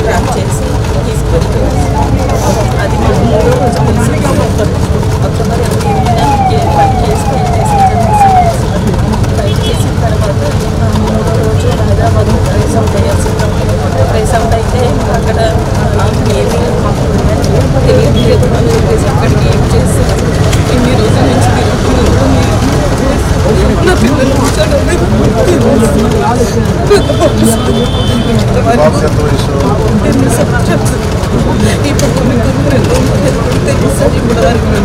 Trap చేసి తీసుకెళ్తుంది. అది మాకు మూడో రోజు తెలిసింది. అక్టోబర్ 8 కేసు ఫైల్ చేసి ఫైల్ చేసిన తర్వాత మూడో రోజు హైదరాబాద్ ట్రేస్ అవుట్ అయ్యాల్సింది. ట్రేస్ అవుట్ అయితే అక్కడ ఏమీ మాకు తెలియదు అని చెప్పేసి అక్కడికి ఏం చేసి ఇన్ని రోజుల నుంచి నా పిల్లలు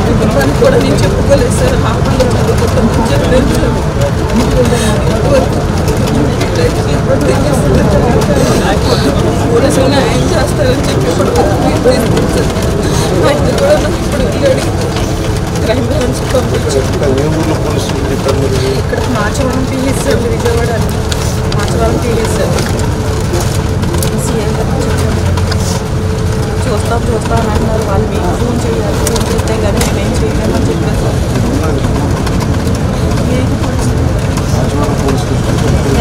కుటుంబానికి కూడా నేను చెప్పుకోలేదు సార్. హాస్పిటల్లో చదువుకుంటామని చెప్పలేదు సార్. పోలీసులు న్యాయం చేస్తారని చెప్పి ఇప్పుడు ఆయన కూడా నాకు ఇప్పుడు వెళ్ళాడు. క్రైమ్ బ్రాంచ్ పంపించారు. ఇక్కడ Machavaram PS sir, Vijayawada Machavaram PS sir. CM చూస్తాం అని అన్నారు. వాళ్ళు మీకు ఫోన్ చేయాలి, ఫోన్ చేస్తే కానీ మేమేం చేయలేమని చెప్పారు సార్.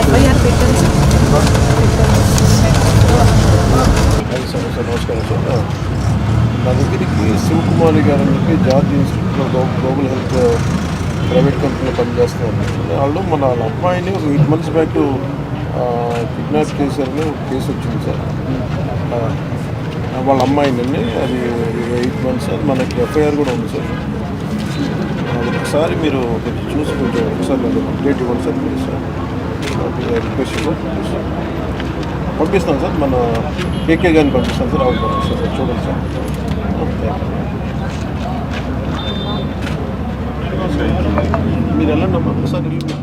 ఎఫ్ఐఆర్ పెట్టాను సార్. నమస్కారం సార్. నా దగ్గరికి శివకుమారి గారు అని చెప్పి జార్జ్ ఇన్స్టిట్యూట్లో గ్లోబల్ హెల్త్ ప్రైవేట్ కంపెనీలో పనిచేస్తున్నారు. వాళ్ళు మన వాళ్ళ అమ్మాయిని ఒక 8 months బ్యాక్ కిడ్నాప్ చేశారని ఒక కేసు వచ్చింది సార్. వాళ్ళ అమ్మాయిని అది 8 months అది మనకి ఎఫ్ఐఆర్ కూడా ఉంది సార్. ఒకసారి మీరు కొంచెం చూసి కొంచెం ఒకసారి నాకు అప్డేట్ ఇవ్వండి sir please sir. Request sir పంపిస్తాను సార్. మన కేకే గారిని పంపిస్తాను సార్. అవును పంపిస్తాను సార్. చూడండి సార్. మీరు వెళ్ళండి అమ్మా ఒకసారి వెళ్ళి